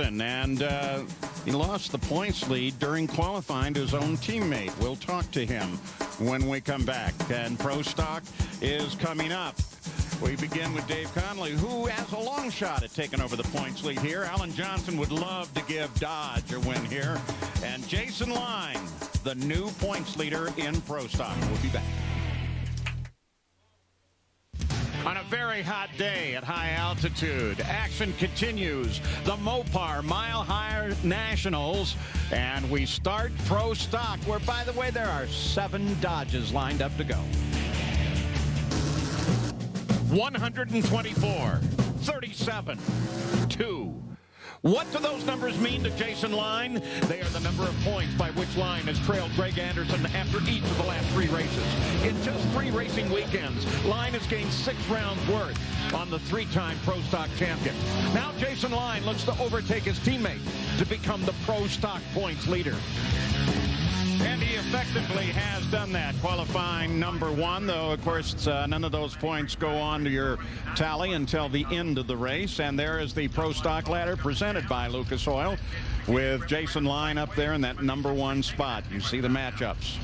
Anderson, and he lost the points lead during qualifying to his own teammate. We'll talk to him when we come back. And Pro Stock is coming up. We begin with Dave Conley, who has a long shot at taking over the points lead here. Alan Johnson would love to give Dodge a win here. And Jason Line, the new points leader in Pro Stock. We'll be back. On a very hot day at high altitude, action continues. The Mopar Mile High Nationals, and we start Pro Stock, where, by the way, there are 7 Dodges lined up to go. 124, 37, 2. What do those numbers mean to Jason Line? They are the number of points by which Line has trailed Greg Anderson after each of the last 3 races. In just 3 racing weekends, Line has gained 6 rounds worth on the 3-time Pro Stock champion. Now Jason Line looks to overtake his teammate to become the Pro Stock points leader. And he effectively has done that, qualifying number 1, though, of course, none of those points go on to your tally until the end of the race. And there is the Pro Stock ladder presented by Lucas Oil, with Jason Line up there in that number 1 spot. You see the matchups.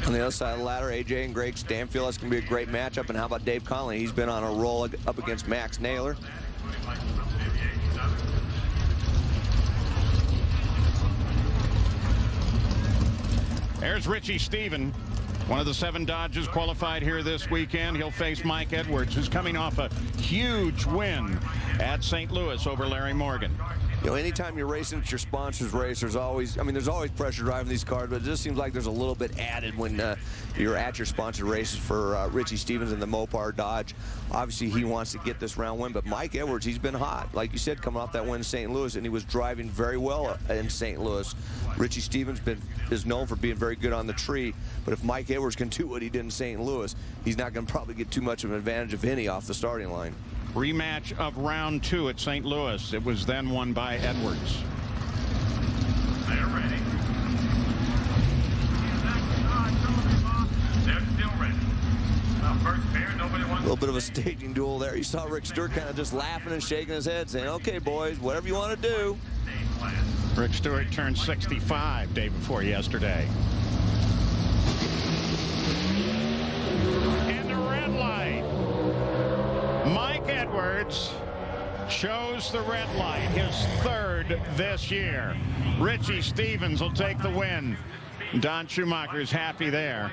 On the other side of the ladder, AJ and Greg Stanfield. That's going to be a great matchup. And how about Dave Conley? He's been on a roll up against Max Naylor. There's Richie Steven, one of the 7 Dodges qualified here this weekend. He'll face Mike Edwards, who's coming off a huge win at St. Louis over Larry Morgan. You know, anytime you're racing at your sponsor's race, there's always pressure driving these cars, but it just seems like there's a little bit added when you're at your sponsored races for Richie Stevens and the Mopar Dodge. Obviously, he wants to get this round win, but Mike Edwards, he's been hot. Like you said, coming off that win in St. Louis, and he was driving very well in St. Louis. Richie Stevens is known for being very good on the tree, but if Mike Edwards can do what he did in St. Louis, he's not going to probably get too much of an advantage, if any, off the starting line. Rematch of round 2 at St. Louis. It was then won by Edwards. They're ready. They're still ready. First pair, nobody wants. A little bit of a staging duel there. You saw Rick Stewart kind of just laughing and shaking his head, saying, "Okay, boys, whatever you want to do." Rick Stewart turned 65 day before yesterday. And the red light. Mike Edwards shows the red light, his 3rd this year. Richie Stevens will take the win. Don Schumacher's happy there.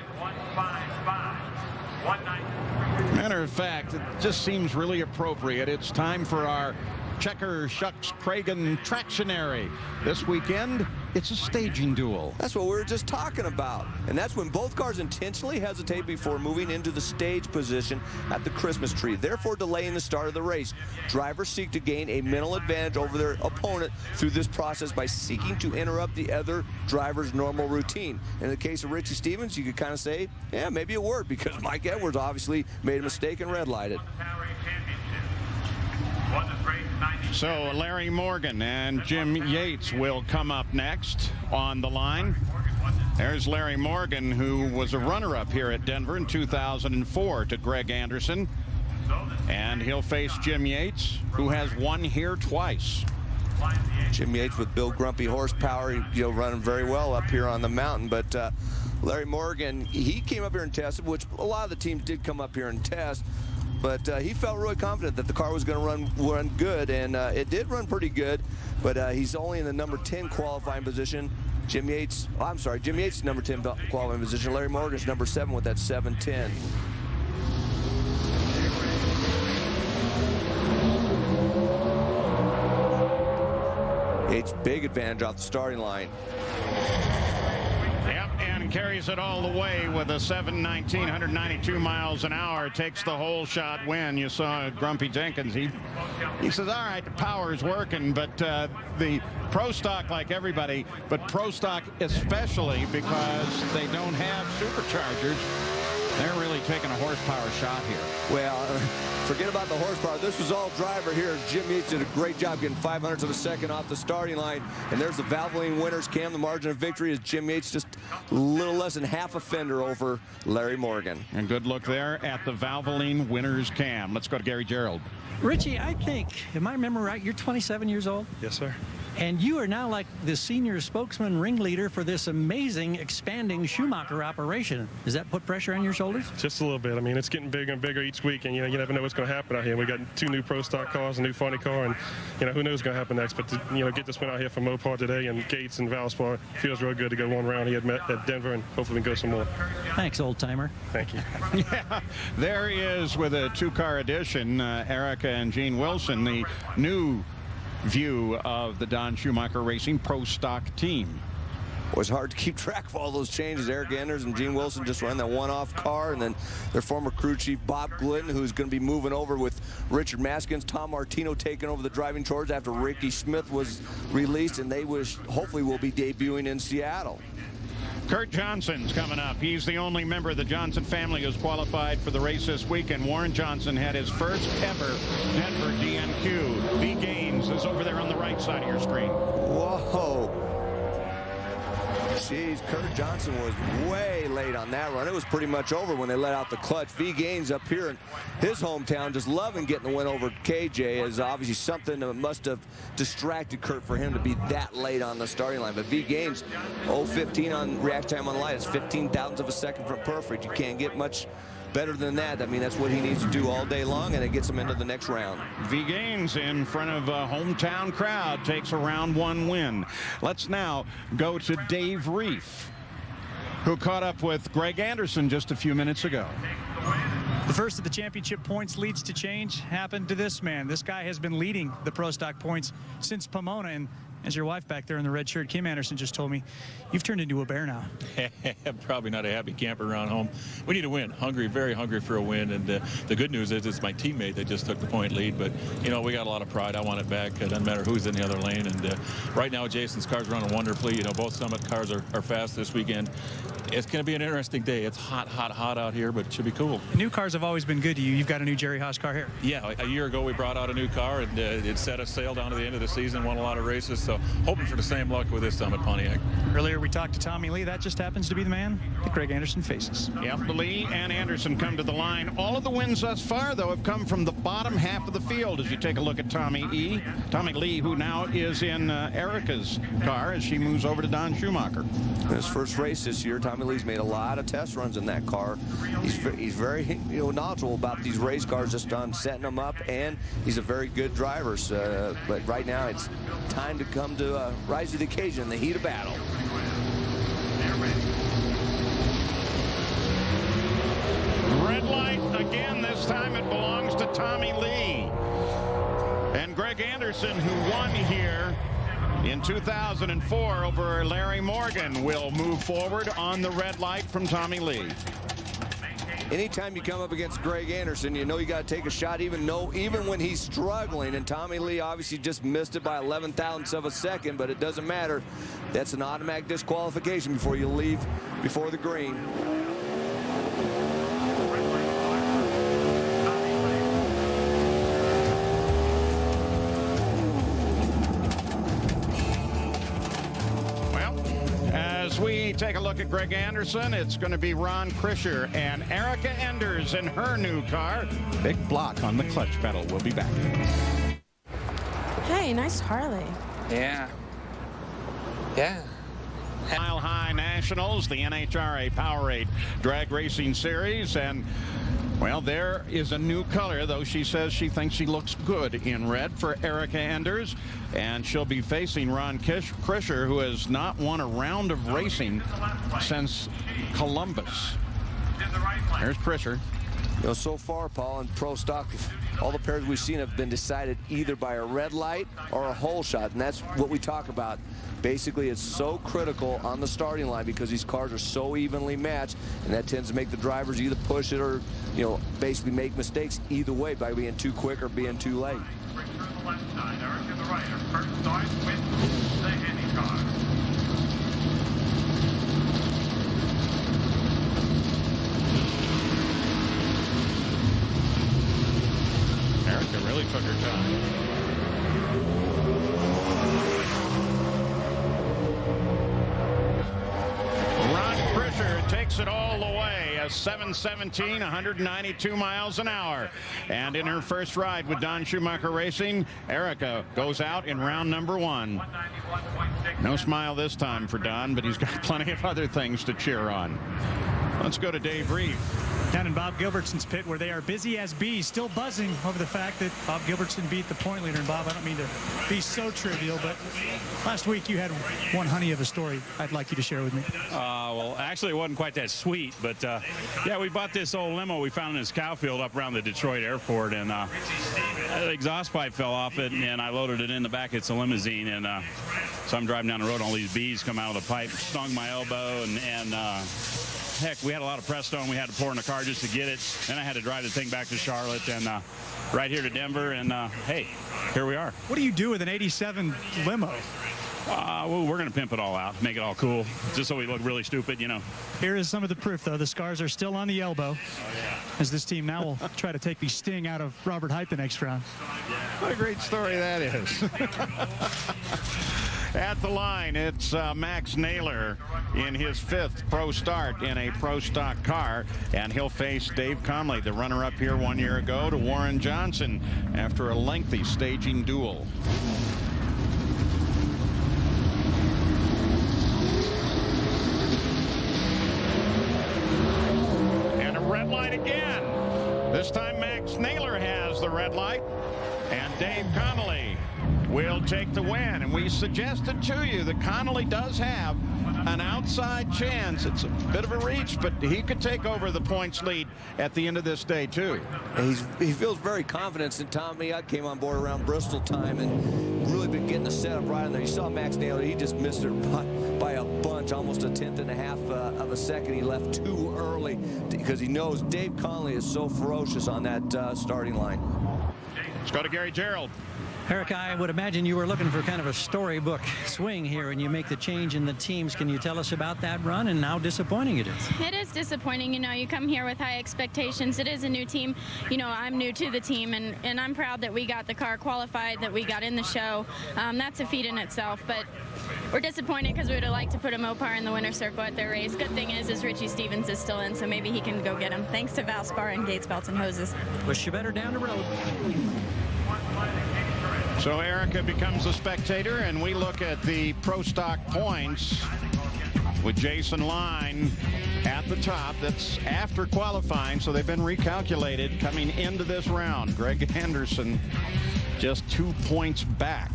Matter of fact, it just seems really appropriate. It's time for our Checker Shucks Cragen Tractionary. This weekend, it's a staging duel. That's what we were just talking about. And that's when both cars intentionally hesitate before moving into the stage position at the Christmas tree, therefore delaying the start of the race. Drivers seek to gain a mental advantage over their opponent through this process by seeking to interrupt the other driver's normal routine. In the case of Richie Stevens, you could kind of say, yeah, maybe it worked, because Mike Edwards obviously made a mistake and red lighted. So Larry Morgan and Jim Yates will come up next on the line. There's Larry Morgan, who was a runner-up here at Denver in 2004 to Greg Anderson. And he'll face Jim Yates, who has won here twice. Jim Yates with Bill Grumpy horsepower, running very well up here on the mountain. But Larry Morgan, he came up here and tested, which a lot of the teams did come up here and test. But he felt really confident that the car was going to run good, and it did run pretty good. But he's only in the number 10 qualifying position. Jim Yates is number 10 qualifying position. Larry Morgan's number 7 with that 7:10. Yates, big advantage off the starting line. Yep, and carries it all the way with a 719, 192 miles an hour. Takes the whole shot win. You saw Grumpy Jenkins. He says, all right, the power is working, but the Pro Stock, like everybody, but Pro Stock especially, because they don't have superchargers, they're really taking a horsepower shot here. Well, forget about the horsepower. This was all driver here. Jim Yates did a great job getting 500ths of a second off the starting line. And there's the Valvoline winners cam. The margin of victory is Jim Yates just a little less than half a fender over Larry Morgan. And good look there at the Valvoline winners cam. Let's go to Gary Gerald. Richie, I think, am I remembering right, you're 27 years old? Yes, sir. And you are now like the senior spokesman ringleader for this amazing expanding Schumacher operation. Does that put pressure on your shoulders? Just a little bit. I mean, it's getting bigger and bigger each week, and you never know what's going to happen out here. We got 2 new Pro Stock cars, a new funny car, and who knows what's going to happen next. But to get this one out here from Mopar today and Gates and Valspar, feels real good to go one round here at Denver, and hopefully we can go some more. Thanks, old timer. Thank you. Yeah, there he is with a 2-car edition. Erica and Gene Wilson, the new view of the Don Schumacher Racing Pro Stock team. It was hard to keep track of all those changes. Eric Enders and Gene Wilson just ran that one-off car, and then their former crew chief Bob Glidden, who's going to be moving over with Richard Maskins. Tom Martino taking over the driving charge after Ricky Smith was released, and they hopefully will be debuting in Seattle. Kurt Johnson's coming up. He's the only member of the Johnson family who's qualified for the race this weekend. Warren Johnson had his first ever Denver DNQ. B. Gaines is over there on the right side of your screen. Whoa. Jeez, Kurt Johnson was way late on that run. It was pretty much over when they let out the clutch. V. Gaines up here in his hometown just loving getting the win over KJ is obviously something that must have distracted Kurt for him to be that late on the starting line. But V. Gaines, 0.15 on react time on light. It's 15 thousandths of a second from perfect. You can't get much better than that. I mean, that's what he needs to do all day long, and it gets him into the next round. V. Gaines in front of a hometown crowd takes a round 1 win. Let's now go to Dave Reef, who caught up with Greg Anderson just a few minutes ago. The first of the championship points leads to change happened to this man. This guy has been leading the Pro Stock points since Pomona, and as your wife back there in the red shirt, Kim Anderson, just told me, you've turned into a bear now. I'm probably not a happy camper around home. We need a win. Hungry, very hungry for a win. And the good news is it's my teammate that just took the point lead. But, we got a lot of pride. I want it back. It doesn't matter who's in the other lane. And right now, Jason's car's running wonderfully. Both Summit cars are fast this weekend. It's going to be an interesting day. It's hot, hot, hot out here, but it should be cool. New cars have always been good to you. You've got a new Jerry Haas car here. Yeah, a year ago we brought out a new car, and it set us sail down to the end of the season, won a lot of races. So hoping for the same luck with this Summit Pontiac. Earlier we talked to Tommy Lee. That just happens to be the man that Greg Anderson faces. Yep, Lee and Anderson come to the line. All of the wins thus far, though, have come from the bottom half of the field as you take a look at Tommy Lee, who now is in Erica's car as she moves over to Don Schumacher. In his first race this year, Tommy Lee's made a lot of test runs in that car. He's very knowledgeable about these race cars, just on setting them up, and he's a very good driver. But right now it's time to come to rise to the occasion in the heat of battle. Red light again. This time it belongs to Tommy Lee. And Greg Anderson, who won here in 2004 over Larry Morgan, will move forward on the red light from Tommy Lee. Anytime you come up against Greg Anderson, you know you got to take a shot, even when he's struggling. And Tommy Lee obviously just missed it by 11 thousandths of a second, but it doesn't matter. That's an automatic disqualification before you leave before the green. As we take a look at Greg Anderson, it's going to be Ron Krischer and Erica Enders in her new car. Big block on the clutch pedal. We'll be back. Hey, nice Harley. Yeah. Mile High Nationals, the NHRA Powerade Drag Racing Series, and well, there is a new color, though she says she thinks she looks good in red for Erica Enders, and she'll be facing Ron Krischer, who has not won a round of racing since Columbus. Here's Krischer. So far, Paul, in Pro Stock, all the pairs we've seen have been decided either by a red light or a hole shot, and that's what we talk about. Basically, it's so critical on the starting line because these cars are so evenly matched, and that tends to make the drivers either push it or, basically make mistakes either way by being too quick or being too late. Erica really took her time. Ron Krischer takes it all the way 7:17, 192 miles an hour. And in her first ride with Don Schumacher Racing, Erica goes out in round number 1. No smile this time for Don, but he's got plenty of other things to cheer on. Let's go to Dave Reeve. Down in Bob Gilbertson's pit, where they are busy as bees, still buzzing over the fact that Bob Gilbertson beat the point leader. And Bob, I don't mean to be so trivial, but last week you had one honey of a story I'd like you to share with me. Well, actually, it wasn't quite that sweet, but yeah, we bought this old limo we found in this cow field up around the Detroit airport, and the exhaust pipe fell off it, and I loaded it in the back. It's a limousine, and so I'm driving down the road, and all these bees come out of the pipe, stung my elbow, and heck, we had a lot of Presto, and we had to pour in the car just to get it. Then I had to drive the thing back to Charlotte and right here to Denver, and hey, here we are. What do you do with an 87 limo? Well, we're going to pimp it all out, make it all cool, just so we look really stupid, you know. Here is some of the proof, though. The scars are still on the elbow, as this team now will try to take the sting out of Robert Height the next round. What a great story that is. At the line, it's Max Naylor in his 5th pro start in a pro stock car, and he'll face Dave Conley, the runner-up here 1 year ago, to Warren Johnson after a lengthy staging duel. And a red light again. This time Max Naylor has the red light, and Dave Connolly will take the win. And we suggested to you that Connolly does have an outside chance. It's a bit of a reach, but he could take over the points lead at the end of this day, too. He feels very confident. And Tommy came on board around Bristol time and really been getting the setup right on there. You saw Max Naylor. He just missed it by a bunch, almost a 1/10.5 of a second. He left too early because he knows Dave Connolly is so ferocious on that starting line. Let's go to Gary Gerald. Eric, I would imagine you were looking for kind of a storybook swing here, and you make the change in the teams. Can you tell us about that run and how disappointing it is? It is disappointing. You know, you come here with high expectations. It is a new team. You know, I'm new to the team, and I'm proud that we got the car qualified, that we got in the show. That's a feat in itself, but we're disappointed because we would have liked to put a Mopar in the winner's circle at their race. Good thing is Richie Stevens is still in, so maybe he can go get him. Thanks to Valspar and Gates, Belts, and Hoses. Wish you better down the road. So Erica becomes a spectator, and we look at the pro stock points with Jason Line at the top. That's after qualifying, so they've been recalculated coming into this round. Greg Henderson just 2 points back.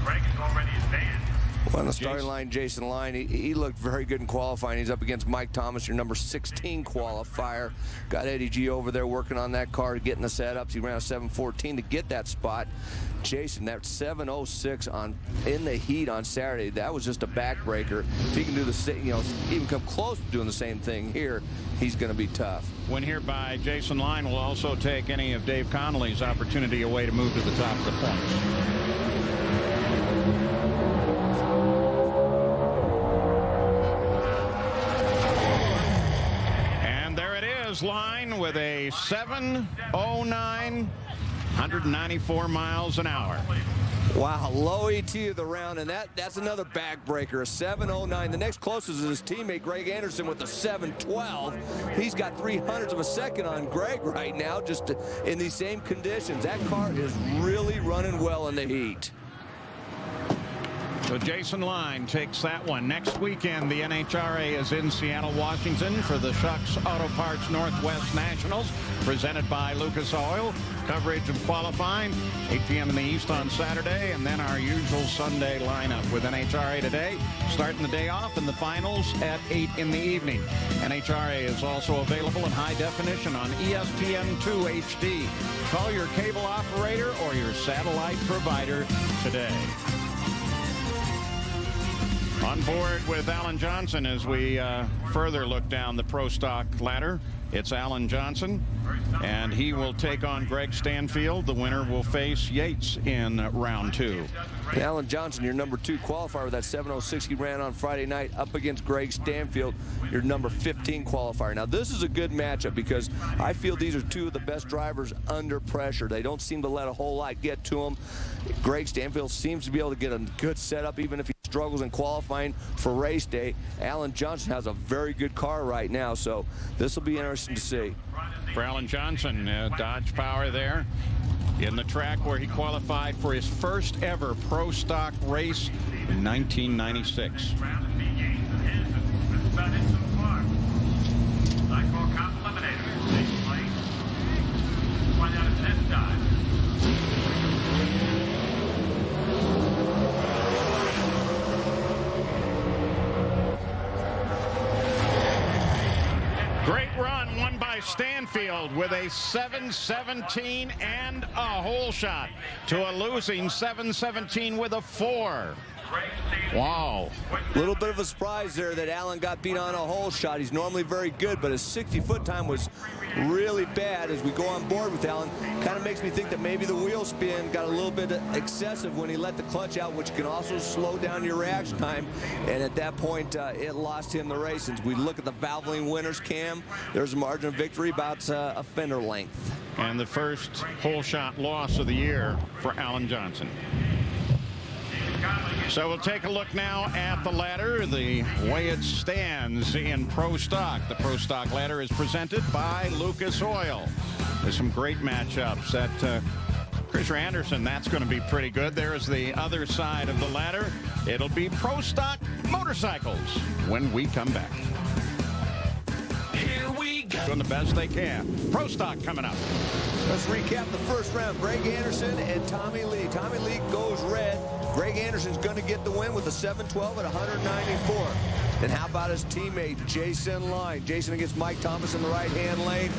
Greg is already advanced. Well, on the starting line, Jason Line, he looked very good in qualifying. He's up against Mike Thomas, your number 16 qualifier. Got Eddie G over there working on that car, getting the setups. He ran a 7:14 to get that spot. Jason, that 7:06 in the heat on Saturday, that was just a backbreaker. If he can do the same, you know, even come close to doing the same thing here, he's going to be tough. Win here by Jason Line will also take any of Dave Connolly's opportunity away to move to the top of the points. Line with a 7:09, 194 miles an hour. Wow, low ET of the round, and that's another backbreaker, a 7:09. The next closest is his teammate Greg Anderson with a 7:12. He's got 300ths of a second on Greg right now, just in these same conditions. That car is really running well in the heat. So Jason Line takes that one. Next weekend, the NHRA is in Seattle, Washington for the Shucks Auto Parts Northwest Nationals, presented by Lucas Oil. Coverage of qualifying, 8 p.m. in the East on Saturday, and then our usual Sunday lineup with NHRA today, starting the day off, and the finals at 8 in the evening. NHRA is also available in high definition on ESPN2 HD. Call your cable operator or your satellite provider today. On board with Alan Johnson as we further look down the pro stock ladder. It's Alan Johnson, and he will take on Greg Stanfield. The winner will face Yates in round 2. Alan Johnson, your number 2 qualifier with that 7:06 he ran on Friday night, up against Greg Stanfield, your number 15 qualifier. Now, this is a good matchup because I feel these are 2 of the best drivers under pressure. They don't seem to let a whole lot get to them. Greg Stanfield seems to be able to get a good setup even if he's struggles in qualifying for race day, Alan Johnson has a very good car right now, so this will be interesting to see. For Alan Johnson, Dodge Power there in the track where he qualified for his first ever Pro Stock race in 1996. Great run, won by Stanfield with a 7:17 and a hole shot to a losing 7:17 with a 4. Wow. A little bit of a surprise there that Alan got beat on a hole shot. He's normally very good, but his 60-foot time was really bad. As we go on board with Alan, kind of makes me think that maybe the wheel spin got a little bit excessive when he let the clutch out, which can also slow down your reaction time. And at that point, it lost him the race. As we look at the Valvoline winners, Cam, there's a margin of victory about a fender length. And the first hole shot loss of the year for Alan Johnson. So we'll take a look now at the ladder, the way it stands in Pro Stock. The Pro Stock ladder is presented by Lucas Oil. There's some great matchups at Chris Anderson. That's going to be pretty good. There's the other side of the ladder. It'll be Pro Stock motorcycles when we come back. Here we go. Doing the best they can. Pro Stock coming up. Let's recap the first round. Greg Anderson and Tommy Lee. Tommy Lee goes red. Greg Anderson's going to get the win with a 712 at 194. And how about his teammate, Jason Line? Jason against Mike Thomas in the right-hand lane.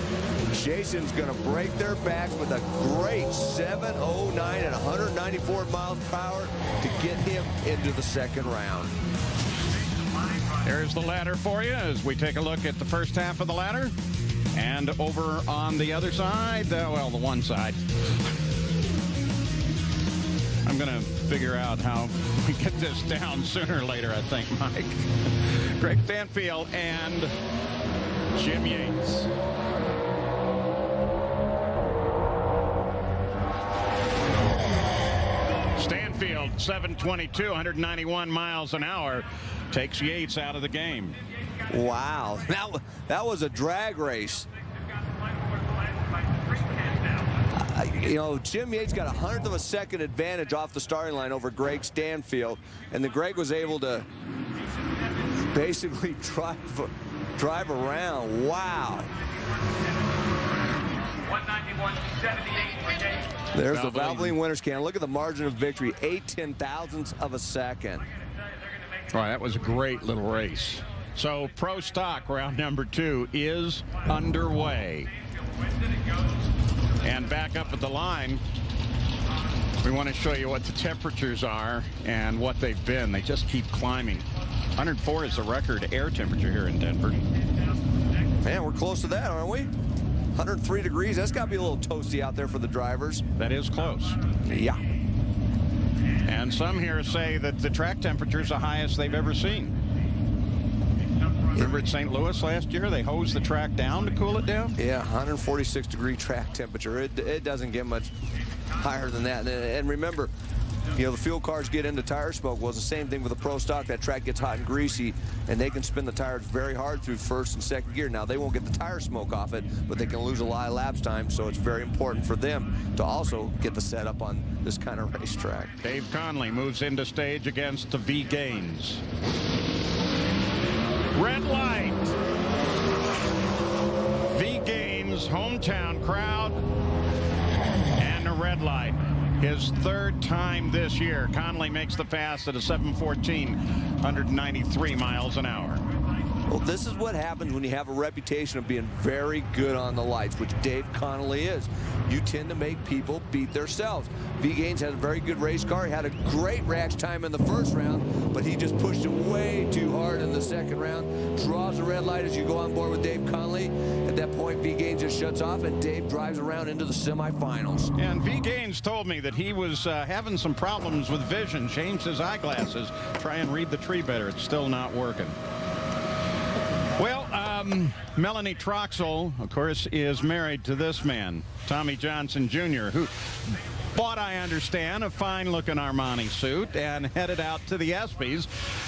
Jason's going to break their backs with a great 709 at 194 miles per hour to get him into the second round. There's the ladder for you as we take a look at the first half of the ladder. And over on the other side, well, the one side. I'm going to figure out how we get this down sooner or later, I think, Mike. Greg Stanfield and Jim Yates. Stanfield, 722, 191 miles an hour, takes Yates out of the game. Wow, that was a drag race. You know, Jim Yates got 1/100 of a second advantage off the starting line over Greg Stanfield, and then Greg was able to basically drive around. Wow. 191.78 for Dave. There's the Valvoline winners can. Look at the margin of victory, 0.8 of a second. All right, that was a great little race. So Pro Stock round number 2 is underway. And back up at the line, we want to show you what the temperatures are and what they've been. They just keep climbing. 104 is the record air temperature here in Denver. Man, we're close to that, aren't we? 103 degrees. That's got to be a little toasty out there for the drivers. That is close. Yeah. And some here say that the track temperature is the highest they've ever seen. Remember at St. Louis last year, they hosed the track down to cool it down? Yeah, 146 degree track temperature. It doesn't get much higher than that. And remember, you know, the fuel cars get into tire smoke. Well, it's the same thing with the Pro Stock. That track gets hot and greasy, and they can spin the tires very hard through first and second gear. Now, they won't get the tire smoke off it, but they can lose a lot of laps time, so it's very important for them to also get the setup on this kind of racetrack. Dave Conley moves into stage against the V Gaines. Red light. V Gaines, hometown crowd, and a red light. His third time this year. Conley makes the pass at a 7:14, 193 miles an hour. Well, this is what happens when you have a reputation of being very good on the lights, which Dave Connolly is. You tend to make people beat themselves. V Gaines has a very good race car. He had a great reaction time in the first round, but he just pushed it way too hard in the second round. Draws a red light as you go on board with Dave Connolly. At that point, V Gaines just shuts off, and Dave drives around into the semifinals. And V Gaines told me that he was having some problems with vision, changed his eyeglasses, try and read the tree better. It's still not working. Well, Melanie Troxel, of course, is married to this man, Tommy Johnson Jr., who bought, I understand, a fine-looking Armani suit and headed out to the ESPYs.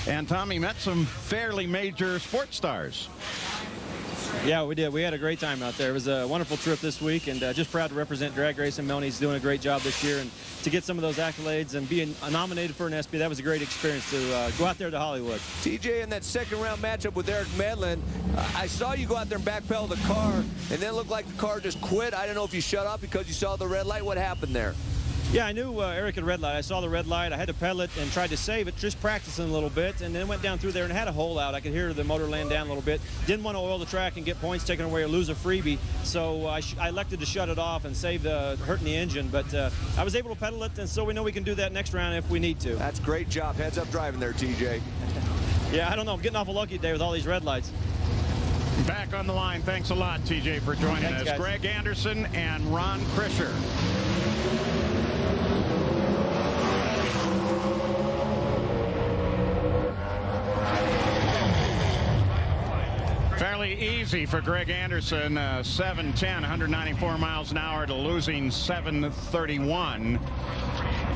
And Tommy met some fairly major sports stars. Yeah, we did. We had a great time out there. It was a wonderful trip this week, and just proud to represent drag racing. Melanie's doing a great job this year, and to get some of those accolades and being nominated for an ESPY, that was a great experience to go out there to Hollywood. TJ, in that second-round matchup with Eric Medlin, I saw you go out there and backpedal the car, and then it looked like the car just quit. I don't know if you shut off because you saw the red light. What happened there? Yeah, I knew Eric had red light. I saw the red light. I had to pedal it and tried to save it, just practicing a little bit, and then went down through there and had a hole out. I could hear the motor land down a little bit. Didn't want to oil the track and get points taken away or lose a freebie, so I elected to shut it off and save hurting the engine. But I was able to pedal it, and so we know we can do that next round if we need to. That's great job. Heads up driving there, TJ. Yeah, I don't know. I'm getting awful lucky today with all these red lights. Back on the line. Thanks a lot, TJ, for joining us. Guys. Greg Anderson and Ron Krischer. Fairly easy for Greg Anderson, 7:10, 194 miles an hour to losing 7:31.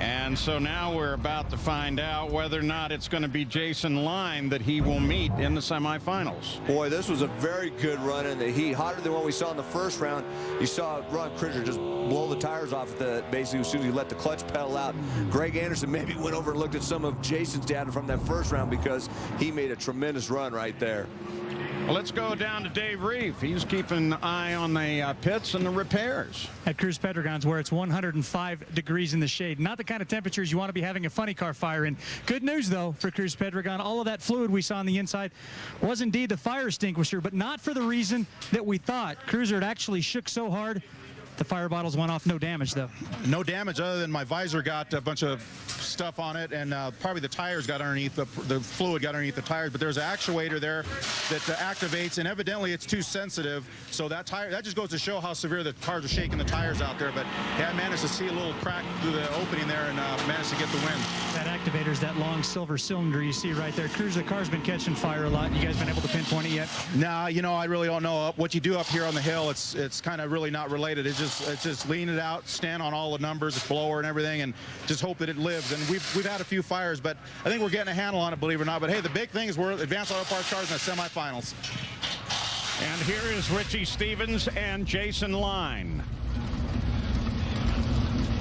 And so now we're about to find out whether or not it's going to be Jason Line that he will meet in the semifinals. Boy, this was a very good run in the heat. Hotter than what we saw in the first round. You saw Ron Krischer just blow the tires off basically as soon as he let the clutch pedal out. Greg Anderson maybe went over and looked at some of Jason's data from that first round because he made a tremendous run right there. Well, let's go down to Dave Reef. He's keeping an eye on the pits and the repairs. At Cruz Pedregon's, where it's 105 degrees in the shade. Not the kind of temperatures you want to be having a funny car fire in. Good news, though, for Cruz Pedregon. All of that fluid we saw on the inside was indeed the fire extinguisher, but not for the reason that we thought. Cruiser had actually shook so hard, the fire bottles went off. No damage, though. No damage other than my visor got a bunch of stuff on it, and probably the tires got underneath, the fluid got underneath the tires, but there's an actuator there that activates, and evidently it's too sensitive, so that just goes to show how severe the cars are shaking the tires out there. But yeah, I managed to see a little crack through the opening there and managed to get the win. That activator is that long silver cylinder you see right there. Cruz, the car's been catching fire a lot. You guys been able to pinpoint it yet? Nah, you know, I really don't know. What you do up here on the hill, it's kind of really not related. It's just lean it out, stand on all the numbers, the blower and everything, and just hope that it lives. And we've had a few fires, but I think we're getting a handle on it, believe it or not. But hey, the big thing is we're advanced auto parts cars in the semifinals. And here is Richie Stevens and Jason Line.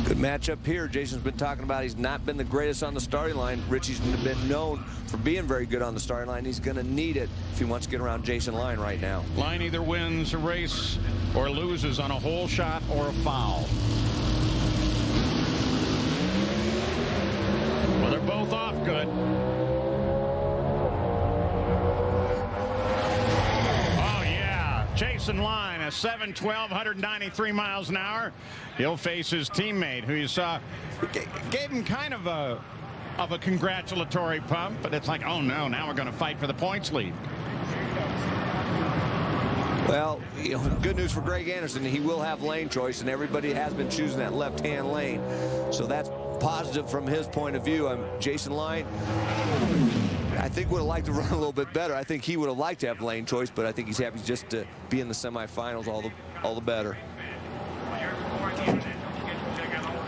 Good matchup here. Jason's been talking about he's not been the greatest on the starting line. Richie's been known for being very good on the starting line. He's going to need it if he wants to get around Jason Line right now. Line either wins a race or loses on a hole shot or a foul. Well, they're both off good. Oh, yeah. Jason Line, a 7:12, 193 miles an hour. He'll face his teammate, who you saw gave him kind of a congratulatory pump, but it's like, oh no, now we're going to fight for the points lead. Well, you know, good news for Greg Anderson. He will have lane choice, and everybody has been choosing that left-hand lane. So that's positive from his point of view. Jason Line, I think, would have liked to run a little bit better. I think he would have liked to have lane choice, but I think he's happy just to be in the semifinals all the better.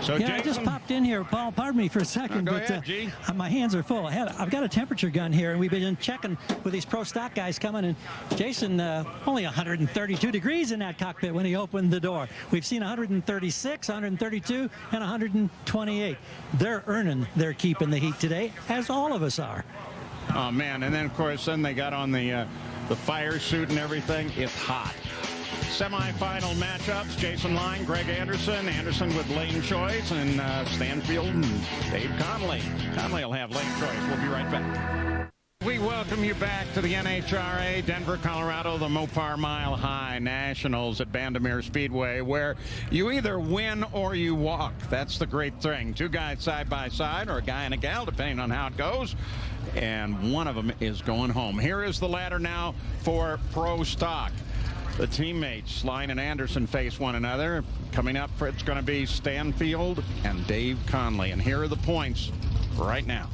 So yeah, Jason, I just popped in here, Paul. Pardon me for a second, go but ahead, G. My hands are full. I've got a temperature gun here, and we've been checking with these pro stock guys coming. And Jason, only 132 degrees in that cockpit when he opened the door. We've seen 136, 132, and 128. They're earning their keep in the heat today, as all of us are. Oh man! And then of course, they got on the fire suit and everything. It's hot. Semi-final matchups, Jason Line, Greg Anderson. Anderson with lane choice, and Stanfield and Dave Conley. Conley will have lane choice. We'll be right back. We welcome you back to the NHRA, Denver, Colorado, the Mopar Mile High Nationals at Bandimere Speedway, where you either win or you walk. That's the great thing. Two guys side by side, or a guy and a gal, depending on how it goes. And one of them is going home. Here is the ladder now for Pro Stock. The teammates, Line and Anderson, face one another. Coming up, it's going to be Stanfield and Dave Conley. And here are the points right now.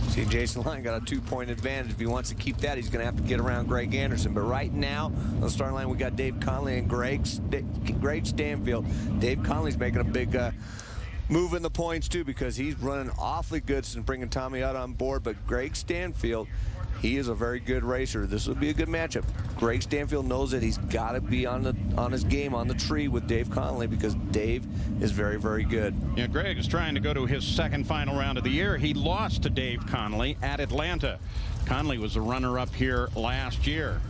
See, Jason Line got a 2-point advantage. If he wants to keep that, he's going to have to get around Greg Anderson. But right now, on the starting line, we got Dave Conley and Greg Stanfield. Dave Conley's making a big moving the points too, because he's running awfully good since bringing Tommy out on board. But Greg Stanfield, he is a very good racer. This will be a good matchup. Greg Stanfield knows that he's got to be on his game, on the tree with Dave Connolly, because Dave is very, very good. Yeah, Greg is trying to go to his second final round of the year. He lost to Dave Connolly at Atlanta. Connolly was the runner-up here last year.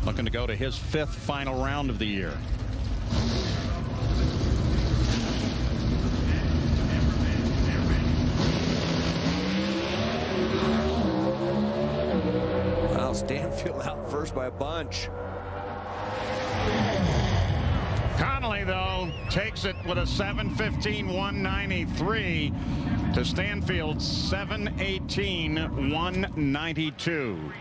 Looking to go to his 5th final round of the year. Wow, Stanfield out first by a bunch. Connolly, though, takes it with a 7:15.193 to Stanfield's 7:18.192.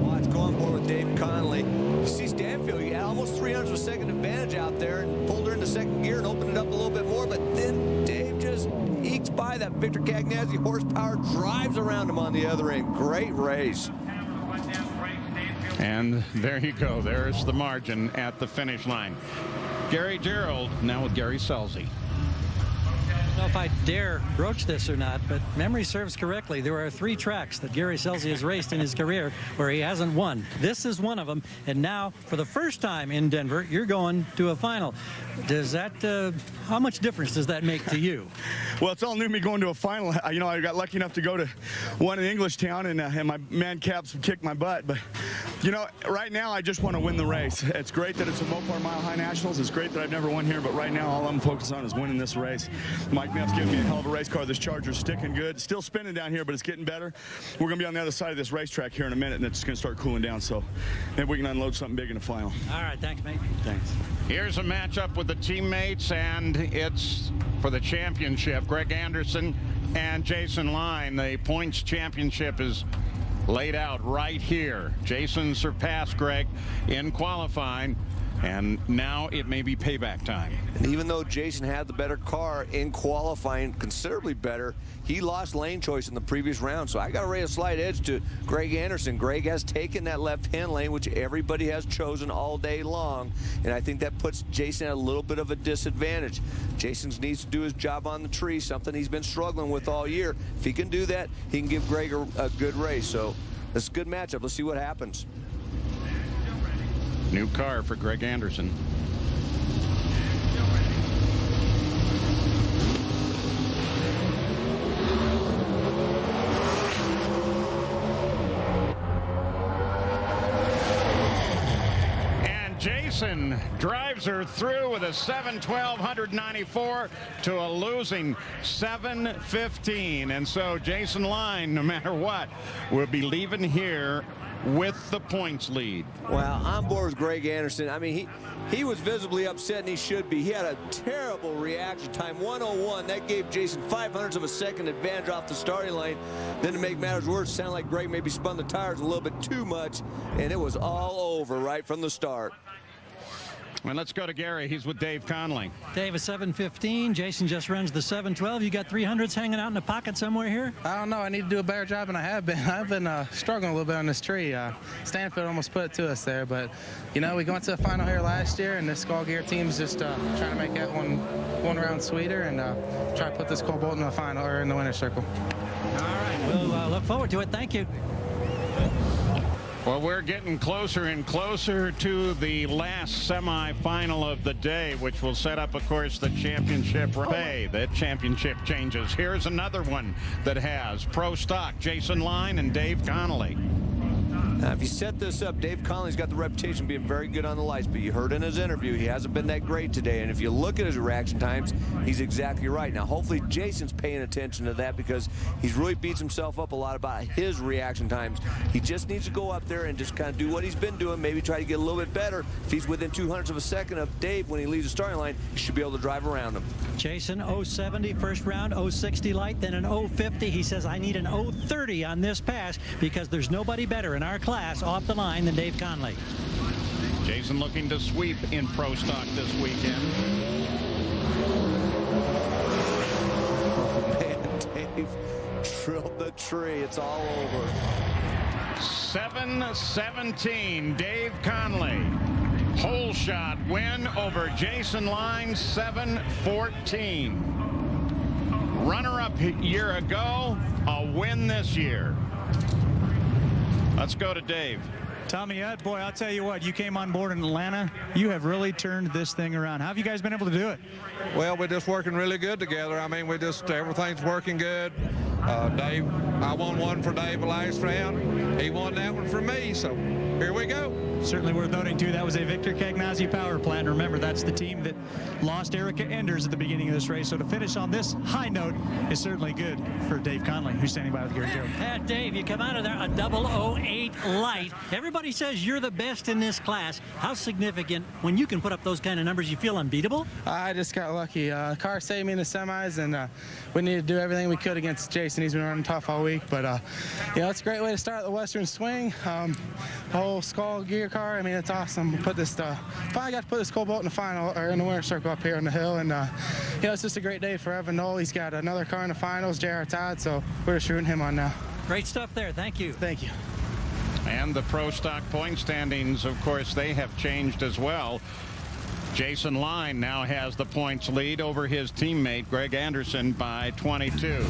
Watch go on board with Dave Connolly. You see Stanfield, he had almost 300 of a second advantage out there and pulled her into second gear and opened it up a little bit more, but then Dave just ekes by that Victor Cagnazzi horsepower, drives around him on the other end. Great race. And there you go. There's the margin at the finish line. Gary Gerald now with Gary Scelzi. I don't know if I dare broach this or not, but memory serves correctly. There are 3 tracks that Gary Scelzi has raced in his career where he hasn't won. This is one of them, and now, for the first time in Denver, you're going to a final. Does that, how much difference does that make to you? Well, it's all new to me going to a final. You know, I got lucky enough to go to one in Englishtown, and my man Caps kicked my butt. But, you know, right now I just want to win the race. It's great that it's a Mopar Mile High Nationals. It's great that I've never won here, but right now all I'm focused on is winning this race. Mike Neff's giving me a hell of a race car. This Charger's sticking good. Still spinning down here, but it's getting better. We're going to be on the other side of this racetrack here in a minute, and it's going to start cooling down. So maybe we can unload something big in the final. All right, thanks, mate. Thanks. Here's a matchup with the teammates, and it's for the championship. Greg Anderson and Jason Line. The points championship is laid out right here. Jason surpassed Greg in qualifying, and now it may be payback time. And even though Jason had the better car in qualifying, considerably better, he lost lane choice in the previous round. So I got to rate a slight edge to Greg Anderson. Greg has taken that left-hand lane, which everybody has chosen all day long, and I think that puts Jason at a little bit of a disadvantage. Jason needs to do his job on the tree, something he's been struggling with all year. If he can do that, he can give Greg a good race. So it's a good matchup. Let's see what happens. New car for Greg Anderson. And Jason drives her through with a 7:12.194 to a losing 7:15. And so Jason Line, no matter what, will be leaving here with the points lead. Well, on board with Greg Anderson. I mean, he was visibly upset, and he should be. He had a terrible reaction time, 1:01. That gave Jason 0.05 of a second advantage off the starting line. Then to make matters worse, it sounded like Greg maybe spun the tires a little bit too much, and it was all over right from the start. And let's go to Gary. He's with Dave Connolly. Dave, a 7:15. Jason just runs the 7:12. You got 300s hanging out in the pocket somewhere here? I don't know. I need to do a better job than I have been. I've been struggling a little bit on this tree. Stanfield almost put it to us there, but you know, we went to the final here last year, and this Skull Gear team's just trying to make that one round sweeter and try to put this Cobalt in the final or in the winner's circle. All right, we'll look forward to it. Thank you. Well, we're getting closer and closer to the last semifinal of the day, which will set up, of course, the championship day. The championship changes. Here's another one that has Pro Stock, Jason Line and Dave Connolly. Now, if you set this up, Dave Connolly's got the reputation of being very good on the lights, but you heard in his interview he hasn't been that great today. And if you look at his reaction times, he's exactly right. Now, hopefully Jason's paying attention to that, because he's really beats himself up a lot about his reaction times. He just needs to go up there and just kind of do what he's been doing, maybe try to get a little bit better. If he's within 0.02 of a second of Dave when he leaves the starting line, he should be able to drive around him. Jason, 070 first round, 060 light, then an 050. He says, I need an 030 on this pass because there's nobody better in our class off the line than Dave Connolly. Jason looking to sweep in Pro Stock this weekend. Man, Dave drilled the tree. It's all over. 7:17, Dave Connolly. Hole shot win over Jason Line, 7-14. Runner-up year ago, a win this year. Let's go to Dave. Tommy, boy, I'll tell you what, you came on board in Atlanta. You have really turned this thing around. How have you guys been able to do it? Well, we're just working really good together. I mean, everything's working good. Dave, I won one for Dave last round. He won that one for me, so here we go. Certainly worth noting, too, that was a Victor Cagnazzi power plant. Remember, that's the team that lost Erica Enders at the beginning of this race. So to finish on this high note is certainly good for Dave Conley, who's standing by with Gary Joe. Dave, you come out of there a 008 light. Everybody says you're the best in this class. How significant when you can put up those kind of numbers? You feel unbeatable? I just got lucky. Car saved me in the semis, and we needed to do everything we could against Jason. He's been running tough all week, but you know, it's a great way to start the Western Swing. The whole Skull gear car, I mean, it's awesome. We put this finally got to put this Cobalt in the final, or in the winner's circle up here on the hill, and you know, it's just a great day for Evan Knoll. He's got another car in the finals, J.R. Todd, so we're just rooting him on now. Great stuff there. Thank you. Thank you. And the Pro Stock point standings, of course, they have changed as well. Jason Line now has the points lead over his teammate Greg Anderson by 22.